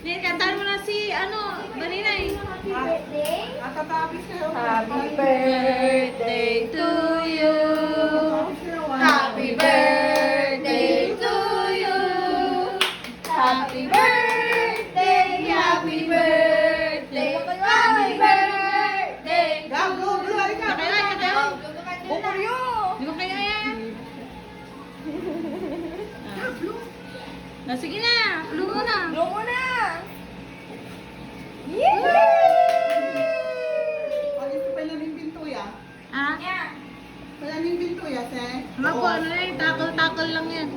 Hindi, kantahan mo na si, Maninay. Happy birthday. Tatapis kayo. Happy birthday to you. Happy birthday to you. Happy birthday, happy birthday, happy birthday. Gablo, bulay ka. Kaya. Bukuryo. Di ba kaya yan? Sige na, ulo mo na. Blow mo na. Pagis pa lang yung pinto ya. Ah? Yeah. Pala yung pinto ya, se. Ano po, ano na yun? Takol-takol lang yan.